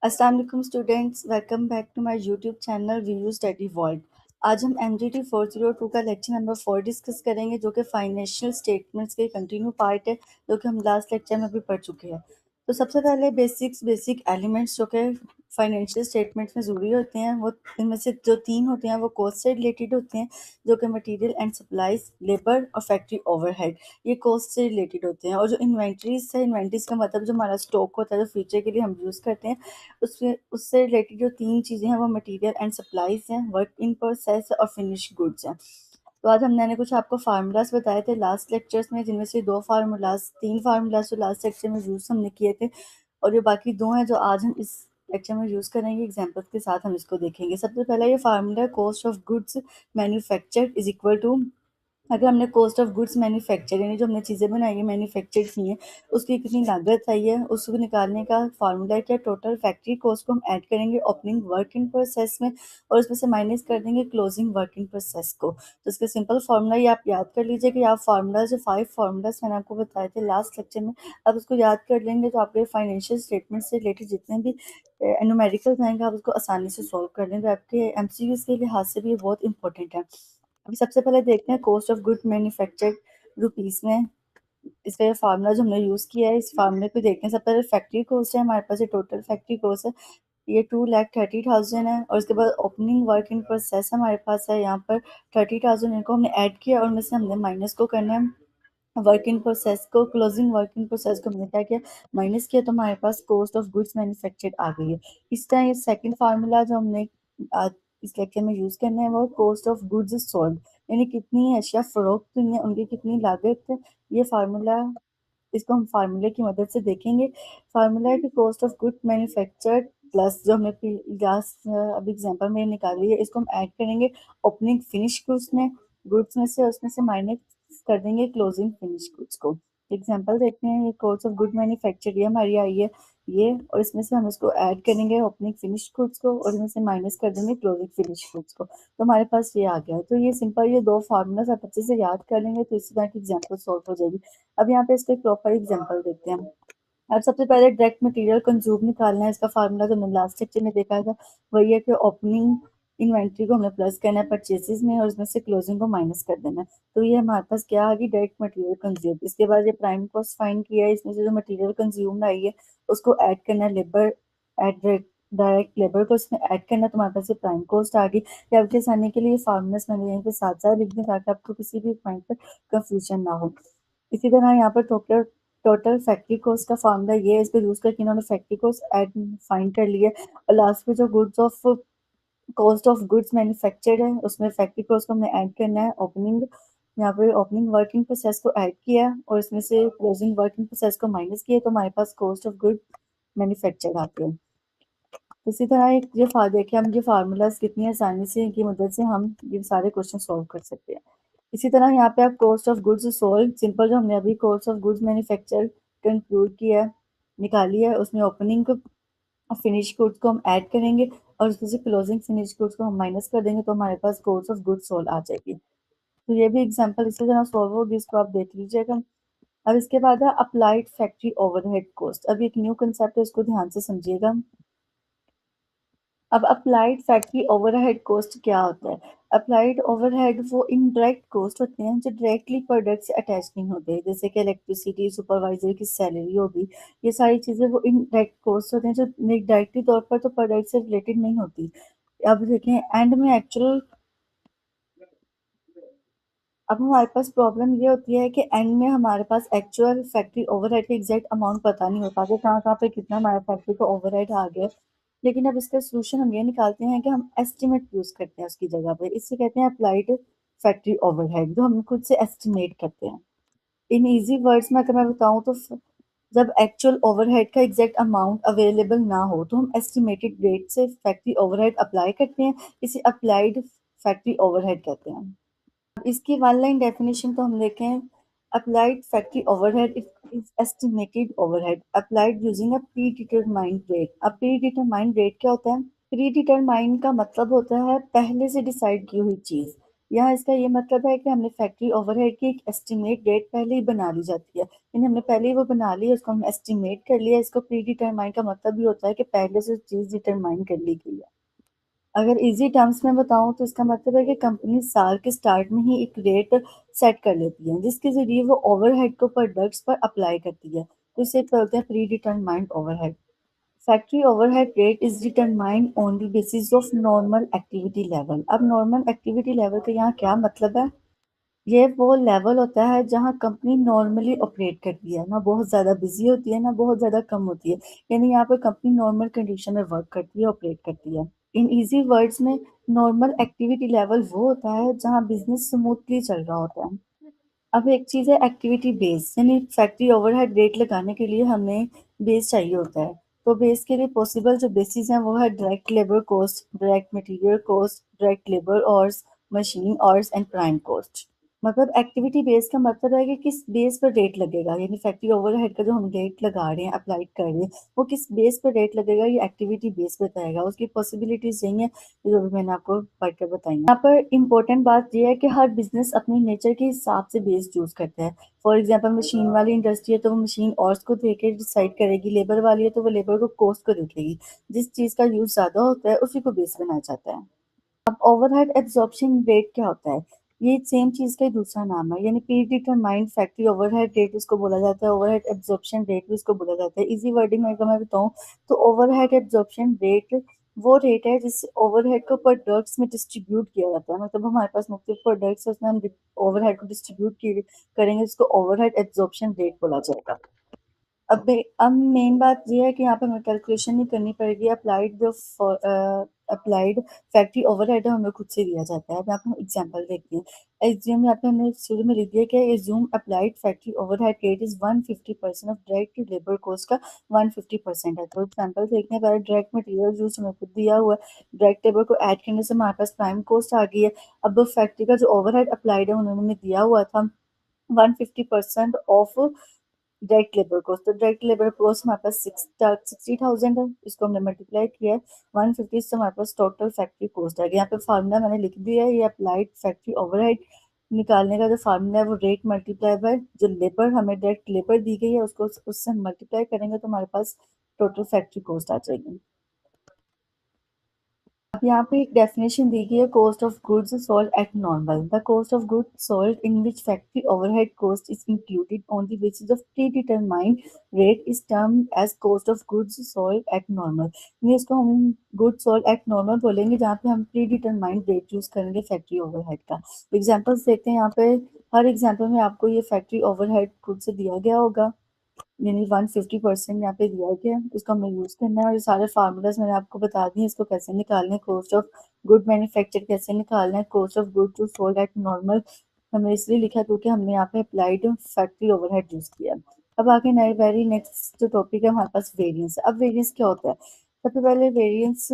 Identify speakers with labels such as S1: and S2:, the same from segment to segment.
S1: अस्सलाम वालेकुम students, welcome back to my YouTube channel we study world. आज हम MGT 402 का लेक्चर नंबर 4 डिस्कस करेंगे, जो कि फाइनेंशियल स्टेटमेंट्स के कंटिन्यू पार्ट है, जो कि हम लास्ट लेक्चर में भी पढ़ चुके हैं। तो सबसे पहले बेसिक एलिमेंट्स जो कि फाइनेंशियल स्टेटमेंट्स में ज़रूरी होते हैं, वो इनमें से जो तीन होते हैं वो कॉस्ट से रिलेटेड होते हैं, जो कि मटेरियल एंड सप्लाईज, लेबर और फैक्ट्री ओवरहेड, ये कॉस्ट से रिलेटेड होते हैं। और जो इन्वेंट्रीज है, इन्वेंट्रीज का मतलब जो हमारा स्टॉक होता है, जो फ्यूचर के लिए हम यूज़ करते हैं, उससे रिलेटेड जो तीन चीज़ें हैं वो मटेरियल एंड सप्लाईज हैं, वर्क इन प्रोसेस और फिनिश गुड्स हैं। तो आज मैंने कुछ आपको फार्मूलाज बताए थे लास्ट लेक्चर्स में, जिनमें से तीन फार्मूलाज तो लास्ट लेक्चर में यूज़ हमने किए थे, और जो बाकी दो हैं जो आज हम इस लेक्चर में यूज़ करेंगे एग्जाम्पल्स के साथ, हम इसको देखेंगे। सबसे पहला ये फार्मूला है, cost of goods manufactured is equal to, अगर हमने कॉस्ट ऑफ गुड्स मैन्युफैक्चर यानी जो हमने चीज़ें बनाई है, मैन्युफैक्चर्ड की हैं, उसकी कितनी लागत आई है, उसको निकालने का फार्मूला क्या, टोटल फैक्ट्री कॉस्ट को हम ऐड करेंगे ओपनिंग वर्क इन प्रोसेस में, और उसमें से माइनस कर देंगे क्लोजिंग वर्क इन प्रोसेस को। तो इसका सिंपल फार्मूला ये आप याद कर लीजिए कि आप फार्मूला जो 5 फार्मूलाज मैंने आपको बताए थे लास्ट लेक्चर में, अब उसको याद कर लेंगे तो आपके फाइनेंशियल स्टेटमेंट से रिलेटेड जितने भी न्यूमेरिकल्स आएंगे, आप उसको आसानी से सॉल्व कर लेंगे। आपके MCQs के लिहाज से भी ये बहुत इंपॉर्टेंट है। अभी सबसे पहले देखते हैं cost of good manufactured rupees में। इसका ये फार्मूला जो हमने यूज़ किया है, इस फार्मूले को देखते हैं। सबसे पहले फैक्ट्री कॉस्ट है हमारे पास, ये टोटल फैक्ट्री कॉस्ट है, ये 2,30,000 है। और इसके बाद ओपनिंग वर्क इन प्रोसेस हमारे पास है यहाँ पर 30,000, इनको हमने ऐड किया और उनमें से हमने माइनस को करना है वर्क इन प्रोसेस को, क्लोजिंग वर्क इन प्रोसेस को हमने क्या किया, माइनस किया, तो हमारे पास कॉस्ट ऑफ गुड्स मैन्युफैक्चर्ड आ गई है। इस तरह ये सेकंड फार्मूला जो हमने आज इस लेक्चर में यूज करना है, वो कॉस्ट ऑफ गुड्स सोल्ड, यानी कितनी अशिया फरोख्त हुई है, उनकी कितनी लागत है। ये फार्मूला, इसको हम फार्मूले की मदद से देखेंगे। फार्मूला है कि cost of good manufactured plus जो हमने लास्ट अभी एग्जांपल में निकाली है, इसको हम ऐड करेंगे ओपनिंग फिनिश गुड्स में से, उसमें से माइनस कर देंगे क्लोजिंग फिनिश गुड्स को। एग्जांपल देखते हैं, ये कॉस्ट ऑफ गुड मैन्युफैक्चर्ड ये हमारी आई है ये, और इसमें से हम इसको ऐड करेंगे ओपनिंग फिनिश गुड्स को, और इसमें से माइनस कर देंगे क्लोजिंग फिनिश गुड्स को। तो हमारे पास ये आ गया। तो ये सिंपल, ये दो फार्मूलाज आप अच्छे से याद कर लेंगे तो इसी तरह की एग्जाम्पल सॉल्व हो जाएगी। अब यहाँ पे इसका एक प्रॉपर एग्जांपल देखते हैं हम। अब सबसे पहले डायरेक्ट मटेरियल कंज्यूम निकालना है। इसका फार्मूला जो हमने लास्ट लेक्चर में देखा था, वही है कि ओपनिंग इन्वेंट्री को हमने प्लस करना है परचेसेस में, और उसमें से क्लोजिंग को माइनस कर देना है। तो ये हमारे पास क्या आ गई, डायरेक्ट मटेरियल कंज्यूम। इसके बाद ये प्राइम कॉस्ट फाइंड किया है, इसमें से जो मटेरियल कंज्यूम आई है उसको ऐड करना है, लेबर एड डायरेक्ट लेबर को इसमें ऐड करना है, तो हमारे पास ये प्राइम कॉस्ट आ गई। या आपके आसानी के लिए फार्मूलाज मैंने यहीं पे साथ साथ लिख दिए ताकि आपको किसी भी पॉइंट पर कंफ्यूजन ना हो। इसी तरह यहाँ पर टोटल टोटल फैक्ट्री कॉस्ट का फार्मूला ये है, इसको यूज करके इन्होंने फैक्ट्री कॉस्ट ऐड फाइंड कर लिया है। और लास्ट में जो goods of cost of goods manufactured है, उसमें फैक्ट्री कॉस्ट को हमने ऐड करना है ओपनिंग, यहाँ पे ओपनिंग वर्किंग प्रोसेस को ऐड किया है, और इसमें से क्लोजिंग वर्किंग प्रोसेस को माइनस किया, तो हमारे पास कॉस्ट ऑफ गुड मैन्युफैक्चर्ड आते हैं। इसी तरह एक ये देखिए हम ये फार्मूलाज कितनी आसानी से, इनकी मदद से हम ये सारे क्वेश्चन सॉल्व कर सकते हैं। इसी तरह यहाँ पे आप cost of goods sold simple, जो हमने अभी cost of goods manufacture conclude किया है, निकाली है, उसमें ओपनिंग को फिनिश गुड्स को हम ऐड करेंगे, और उसमें से क्लोजिंग फिनिश गुड्स को हम माइनस कर देंगे, तो हमारे पास कॉस्ट ऑफ गुड्स सोल्ड आ जाएगी। तो ये भी एग्जांपल इसी तरह सॉल्व होगी, इसको आप देख लीजिएगा। अब इसके बाद है अप्लाइड फैक्ट्री ओवरहेड कॉस्ट। अब एक न्यू कंसेप्ट है, इसको ध्यान से समझिएगा। अब अप्लाइड फैक्ट्री ओवरहेड कॉस्ट क्या होता है। अप्लाइड ओवरहेड वो इनडायरेक्ट कॉस्ट होते हैं जो डायरेक्टली प्रोडक्ट से अटैच नहीं होते, जैसे कि इलेक्ट्रिसिटी, सुपरवाइजर की सैलरी होगी, ये सारी चीज़ें वो इनडायरेक्ट कॉस्ट होते हैं जो डायरेक्टली तौर पर तो प्रोडक्ट से रिलेटेड नहीं होती। अब देखें एंड में एक्चुअल, अब हमारे पास प्रॉब्लम ये होती है कि एंड में हमारे पास एक्चुअल फैक्ट्री ओवरहेड का एग्जैक्ट अमाउंट पता नहीं होता कि कहाँ कहाँ पे कितना हमारे फैक्ट्री का ओवरहेड आ गया। लेकिन अब इसका सोल्यूशन हम ये निकालते हैं कि हम एस्टिमेट यूज करते हैं उसकी जगह पे, इससे कहते हैं अप्लाइड फैक्ट्री ओवरहेड, जो हम खुद से एस्टिमेट करते हैं। इन इजी वर्ड्स में अगर मैं बताऊं तो जब एक्चुअल ओवरहेड का एग्जैक्ट अमाउंट अवेलेबल ना हो तो हम एस्टिमेटेड रेट से फैक्ट्री ओवरहेड अप्लाई करते हैं, इसे अप्लाइड फैक्ट्री ओवरहेड कहते हैं। इसकी वन लाइन डेफिनेशन तो हम देखें, applied factory overhead is estimated overhead applied using a pre determined rate. अब प्री डिटरमाइंड रेट क्या होता है, प्री डिटरमाइंड का मतलब होता है पहले से डिसाइड की हुई चीज। यहाँ इसका ये मतलब है कि हमने फैक्ट्री ओवरहेड की एक एस्टिमेट डेट पहले ही बना ली जाती है, यानी हमने पहले ही वो बना ली है, उसको हम एस्टिमेट कर लिया। इसको प्री डिटरमाइन का मतलब ये होता है कि पहले से चीज़ डिटरमाइन कर ली गई है। अगर इजी टर्म्स में बताऊं तो इसका मतलब है कि कंपनी साल के स्टार्ट में ही एक रेट सेट कर लेती है जिसके जरिए वो ओवरहेड को प्रोडक्ट्स पर अप्लाई करती है, तो इसे बोलते हैं pre determined overhead. Factory overhead rate is determined on the basis of normal activity level. अब नॉर्मल एक्टिविटी लेवल का यहाँ क्या मतलब है? ये वो लेवल होता है जहाँ कंपनी नॉर्मली ऑपरेट करती है, ना बहुत ज़्यादा बिजी होती है ना बहुत ज़्यादा कम होती है, यानी यहाँ पर कंपनी नॉर्मल कंडीशन में वर्क करती है, ऑपरेट करती है। इन इजी वर्ड्स में नॉर्मल एक्टिविटी लेवल वो होता है जहाँ बिजनेस स्मूथली चल रहा होता है। अब एक चीज़ है एक्टिविटी बेस, यानी फैक्ट्री ओवरहेड रेट लगाने के लिए हमें बेस चाहिए होता है। तो बेस के लिए पॉसिबल जो बेसिस हैं वो है direct labour cost, direct material cost, direct labour hours, machine hours and prime cost. मतलब एक्टिविटी बेस का मतलब है कि किस बेस पर रेट लगेगा, यानी फैक्ट्री ओवरहेड का जो हम रेट लगा रहे हैं, अप्लाई कर रहे हैं, वो किस बेस पर रेट लगेगा, ये एक्टिविटी बेस बताएगा। उसकी पॉसिबिलिटीज यही है जो भी मैंने आपको पढ़कर बताई। यहाँ पर इम्पोर्टेंट बात यह है कि हर बिजनेस अपनी नेचर के हिसाब से बेस चूज करता है। फॉर एग्जाम्पल मशीन वाली इंडस्ट्री है तो वो मशीन और को देख के डिसाइड करेगी, लेबर वाली है तो वो लेबर को कॉस्ट को देख लेगी। जिस चीज का यूज ज्यादा होता है उसी को बेस बनाया जाता है। अब ओवरहेड एब्जॉर्प्शन रेट क्या होता है? ये सेम चीज का ही दूसरा नाम है, यानी pre determined factory overhead rate इसको बोला जाता है, ओवरहेड एब्जॉर्प्शन रेट भी इसको बोला जाता है। इजी वर्डिंग में अगर मैं बताऊं तो ओवरहेड एब्जॉर्प्शन रेट वो रेट है जिससे ओवरहेड को प्रोडक्ट्स में डिस्ट्रीब्यूट किया जाता है। मतलब हमारे पास मुख्तलिफ प्रोडक्ट्स है, उसमें हम ओवरहेड को डिस्ट्रीब्यूट करेंगे, उसको ओवरहेड एब्जॉर्प्शन रेट बोला जाएगा। अब मेन बात ये है कि यहाँ पे हमें कैलकुलेशन नहीं करनी पड़ेगी। अप्लाइड जो अप्लाइड फैक्ट्री ओवरहेड है हमें खुद से दिया जाता है। अब यहाँ पे हम एग्जांपल देखते हैं। एज्यूम यहाँ पे हमने शुरू में लिख दिया कि assume applied factory overhead rate is 150% of direct labour cost का 150% है। तो एग्जांपल देखते हैं, पहले डायरेक्ट मटेरियल यूज हमें खुद दिया हुआ है, डायरेक्ट लेबर को ऐड करने से हमारे पास प्राइम कॉस्ट आ गई है। अब फैक्ट्री का जो ओवरहेड अप्लाइड है उन्होंने दिया हुआ था 150% ऑफ डायरेक्ट लेबर कॉस्ट। तो डायरेक्ट लेबर कॉस्ट हमारे पास 60,000 है, इसको हमने मल्टीप्लाई किया है 150 से, हमारे पास टोटल फैक्ट्री कॉस्ट है। यहाँ पे फार्मूला मैंने लिख दिया है, ये अप्लाइड फैक्ट्री ओवरहेड निकालने का जो फार्मूला है वो रेट मल्टीप्लाई बाय जो लेबर हमें डायरेक्ट लेबर दी गई है उसको उससे हम मल्टीप्लाई करेंगे तो हमारे पास टोटल फैक्ट्री कॉस्ट आ जाएगी। अब यहाँ पे एक डेफिनेशन दी गई है, cost of goods sold at normal. The cost of goods sold in which factory overhead cost is included on the basis of predetermined rate is termed as cost of goods sold at normal. ये इसको हम goods sold at normal बोलेंगे जहाँ पे हम pre determined rate use करेंगे factory overhead का। Examples देखते हैं यहाँ पे। हर एग्जाम्पल में आपको ये फैक्ट्री ओवरहेड खुद से दिया गया होगा, यानी 150% यहाँ पे दिया गया है, इसको हमें यूज करना है। और ये सारे फार्मूलाज मैंने आपको बता दिए, इसको कैसे निकालना है। कॉस्ट ऑफ गुड मैन्युफैक्चर कैसे निकालना है, cost of good to sold at normal हमने इसलिए लिखा है क्योंकि हमने यहाँ पे अप्लाइड फैक्ट्री ओवरहेड यूज किया है। अब आगे नए वेरी नेक्स्ट जो टॉपिक है हमारे पास वेरियंस है। अब वेरियंस क्या होता है? सबसे पहले वेरियंस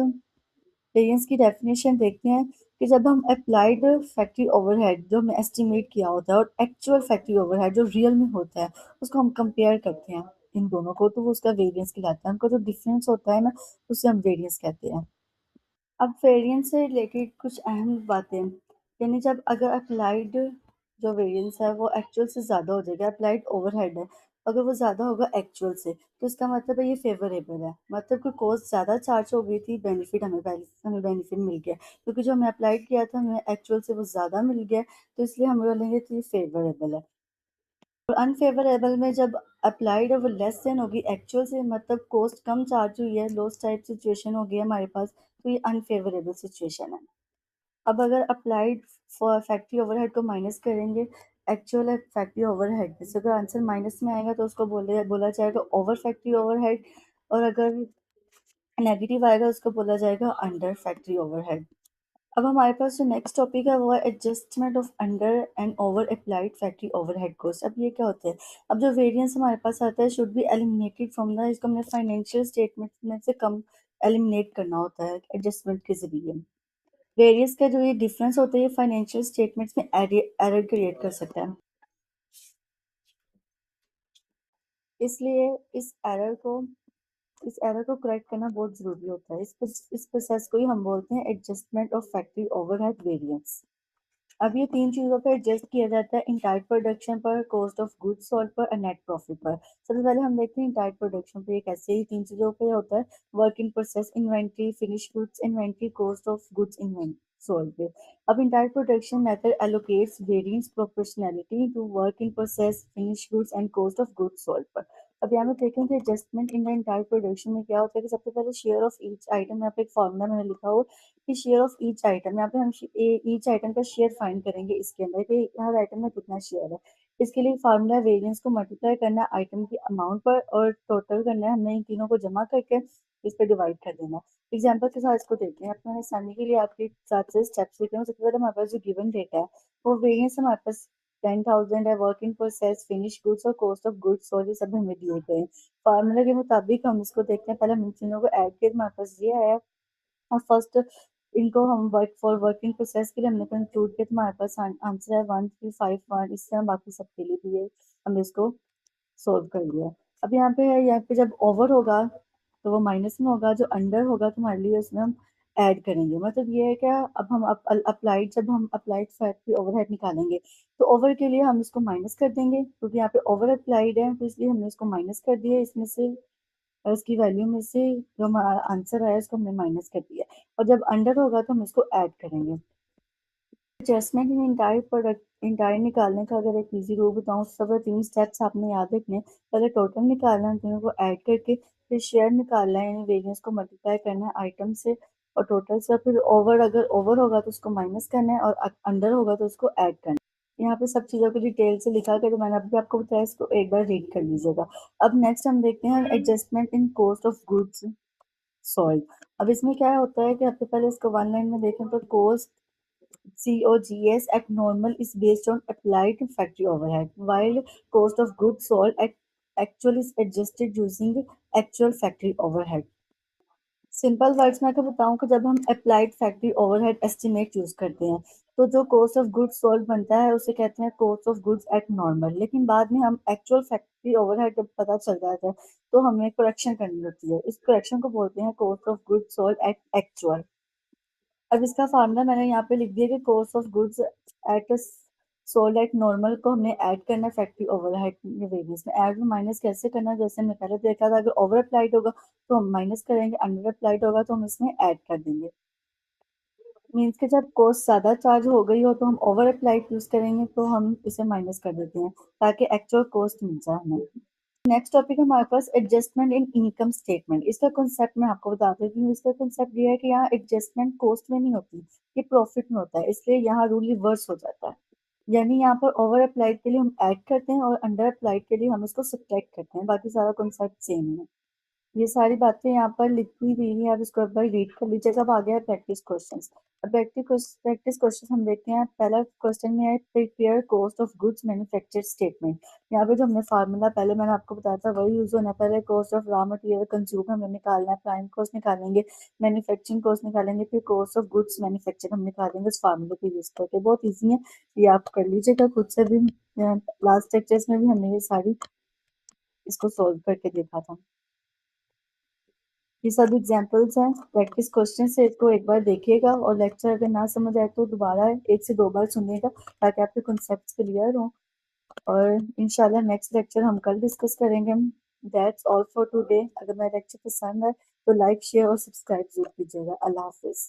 S1: वेरिएंस की डेफिनेशन देखते हैं कि जब हम अप्लाइड फैक्ट्री ओवरहेड जो हमने एस्टिमेट किया होता है और एक्चुअल फैक्ट्री ओवरहेड जो रियल में होता है उसको हम कंपेयर करते हैं इन दोनों को, तो वो उसका वेरिएंस कहलाता है। उनका जो डिफरेंस होता है ना उसे हम वेरिएंस कहते हैं। अब वेरिएंस से रिलेटेड कुछ अहम बातें, यानी जब अगर अप्लाइड जो वेरिएंस है वो एक्चुअल से ज़्यादा हो जाएगा, अप्लाइड ओवरहेड है अगर वो ज़्यादा होगा एक्चुअल से, तो इसका मतलब है ये फेवरेबल है। मतलब कोई कॉस्ट ज़्यादा चार्ज हो गई थी, बेनिफिट हमें बेनिफिट मिल गया, क्योंकि जो हमें अप्लाइड किया था हमें एक्चुअल से वो ज़्यादा मिल गया, तो इसलिए हम बोलेंगे तो ये फेवरेबल है। और अनफेवरेबल में जब अप्लाइड है वो लेस देन होगी एक्चुअल से, मतलब कॉस्ट कम चार्ज हुई है, लॉस टाइप सिचुएशन हो गई है हमारे पास, तो ये अनफेवरेबल सिचुएशन है। अब अगर अप्लाइड फैक्ट्री ओवरहेड को माइनस करेंगे एक्चुअल फैक्ट्री ओवरहेड से, अगर आंसर माइनस में आएगा तो उसको बोला जाएगा ओवर फैक्ट्री ओवरहेड, और अगर नेगेटिव आएगा उसको बोला जाएगा अंडर फैक्ट्री ओवरहेड। अब हमारे पास जो नेक्स्ट टॉपिक है वो है adjustment of under and over applied factory overhead cost. अब ये क्या होते हैं? अब जो वेरिएंस हमारे पास आता है should be eliminated from the, इसको हमने फाइनेंशियल स्टेटमेंट में से कम एलिमिनेट करना होता है एडजस्टमेंट के जरिए। वेरियस का जो ये डिफरेंस होता है ये फाइनेंशियल स्टेटमेंट्स में एरर क्रिएट कर सकता है, इसलिए इस एरर को करेक्ट करना बहुत जरूरी होता है। इस प्रोसेस को ही हम बोलते हैं adjustment of factory overhead variance. अब ये तीन चीज़ों पर एडजस्ट किया जाता है, इंटायर्ड प्रोडक्शन पर, कॉस्ट ऑफ गुड्स सोल्ड पर और नेट प्रॉफिट पर। सबसे पहले हम देखते हैं इंटायर्ड प्रोडक्शन पे, ये कैसे ही तीन चीज़ों पे होता है, work in process inventory, finish goods inventory, cost of goods inventory sold पे। अब entire production method allocates variance proportionality to work in process, finish goods and cost of goods sold पर। अब यहाँ पे देखें कि adjustment in the entire production में क्या होता है कि सबसे पहले शेयर ऑफ ईच आइटम, यहाँ पे एक फॉर्मूला मैंने लिखा हो कि शेयर ऑफ ईच आइटम, यहाँ पे हम ईच आइटम का शेयर फाइंड करेंगे इसके अंदर कि हर आइटम में कितना शेयर है। इसके लिए फार्मूला वेरिएंस को मल्टीप्लाई करना है आइटम की अमाउंट पर और टोटल करना है, हमने इन तीनों को जमा करके इस पर डिवाइड कर देना। एग्जाम्पल के साथ इसको देखते हैं, अपने आसानी के लिए आपके साथ से स्टेप्स लिखे हैं। सबसे पहले हमारे पास जो गिवन डेटा है वो वेरिएंस हमारे पास 10,000 है, work in process, finish goods और कॉस्ट ऑफ गुड्स सोल्ड, ये सब हमें दिए गए हैं। फार्मूला के मुताबिक हम इसको देखते हैं, पहले हम इन तीनों को ऐड किया, हमारे पास ये आया। और फर्स्ट इनको हम वर्किंग प्रोसेस के लिए हमने कंक्लूड किया, तो हमारे पास आंसर है 1351। इससे हम बाकी सबके लिए भी ये हमने इसको सोल्व कर लिया। अब यहाँ पे है, यहाँ पे जब ओवर होगा तो वो माइनस में होगा, जो अंडर होगा तो हमारे लिए उसमें हम ऐड करेंगे। मतलब ये है क्या, अब हम अप्लाइड जब हम अप्लाइड फैक्ट्री ओवरहेड निकालेंगे तो ओवर के लिए हम इसको माइनस कर देंगे, क्योंकि यहाँ पे ओवर अप्लाइड है तो इसलिए हमने इसको माइनस कर दिया इसमें से, और इसकी वैल्यू में से जो हमारा आंसर आया इसको हमने माइनस कर दिया। और जब अंडर होगा तो हम इसको ऐड करेंगे। Adjustment in entire product entire निकालने का अगर एक इजी रूल बताऊँ, सब तीन स्टेप्स आपने याद रखने। पहले टोटल निकालना है, तीनों को ऐड करके, फिर शेयर निकालना है, यानी वेरिएंस को मल्टीप्लाई करना है आइटम से और टोटल से, फिर ओवर अगर ओवर होगा तो उसको माइनस करना है और अंडर होगा तो उसको ऐड करना है। यहाँ पे सब चीज़ों को डिटेल से लिखा कर, मैंने अभी आपको बताया, इसको एक बार रीड कर लीजिएगा। अब नेक्स्ट हम देखते हैं adjustment in cost of goods sold. अब इसमें क्या होता है कि आपसे पहले इसको वन लाइन में देखें तो cost COGS at normal is based on applied factory overhead, while cost of goods sold at actual is adjusted using actual factory overhead. Simple words में अगर बताऊं कि जब हम applied factory overhead estimate use करते हैं तो जो कॉस्ट ऑफ गुड्स सोल्ड बनता है उसे कहते हैं cost of goods at normal, लेकिन बाद में हम एक्चुअल फैक्ट्री ओवरहेड जब पता चल जाता है तो हमें करेक्शन करनी होती है। इस करेक्शन को बोलते हैं cost of goods sold eight actual. अब इसका फार्मूला मैंने यहाँ पे लिख दिया कि cost of goods at sold at normal को हमने ऐड करना है फैक्ट्री ओवरहेड वेरिएंस में। ऐड में माइनस कैसे करना है, जैसे हमने पहले देखा था, अगर ओवर अप्लाइड होगा तो हम माइनस करेंगे, अंडर अप्लाइड होगा तो हम इसमें ऐड कर देंगे। मीन्स के जब कॉस्ट ज़्यादा चार्ज हो गई हो तो हम ओवर अप्लाइड यूज करेंगे तो हम इसे माइनस कर देते हैं ताकि एक्चुअल कॉस्ट मिल जाए हमें। नेक्स्ट टॉपिक है हमारे पास एडजस्टमेंट इन इनकम स्टेटमेंट। इसका कॉन्सेप्ट मैं आपको बता देती हूँ। इसका कॉन्सेप्ट ये है कि यहाँ एडजस्टमेंट कॉस्ट में नहीं होती, ये प्रॉफिट में होता है, इसलिए यहाँ रूल रिवर्स हो जाता है। यानी यहाँ पर ओवर अप्लाइड के लिए हम ऐड करते हैं और अंडर अप्लाइड के लिए हम इसको सब्ट्रैक्ट करते हैं, बाकी सारा कॉन्सेप्ट सेम है। ये सारी बातें यहाँ पर लिखी हुई है, आप इसको एक बार रीड कर लीजिएगा। अब आ गया है प्रैक्टिस क्वेश्चंस। अब प्रैक्टिस क्वेश्चन हम देखते हैं। पहला क्वेश्चन में है prepare cost of goods manufacture statement. यहाँ पे जो हमने फार्मूला पहले मैंने आपको बताया था वही यूज होना है। पहले cost of raw material consume हमें निकालना है, प्राइम कॉस्ट निकालेंगे, मैन्युफैक्चरिंग कॉस्ट निकालेंगे, फिर कॉस्ट ऑफ गुड्स मैन्युफैक्चर हम निकालेंगे इस फार्मूले को यूज करके। बहुत ईजी है, ये आप कर लीजिएगा खुद से भी। लास्ट लेक्चर्स में भी हमने ये सारी इसको सोल्व करके देखा था। ये सब एग्जाम्पल्स हैं, प्रैक्टिस क्वेश्चन से इसको एक बार देखिएगा और लेक्चर अगर ना समझ आए तो दोबारा एक से दो बार सुनिएगा ताकि आपके कॉन्सेप्ट्स क्लियर हों। और इंशाल्लाह नेक्स्ट लेक्चर हम कल डिस्कस करेंगे। That's all for today. अगर मेरा लेक्चर पसंद है तो लाइक शेयर और सब्सक्राइब जरूर कीजिएगा। अल्लाह हाफिज़।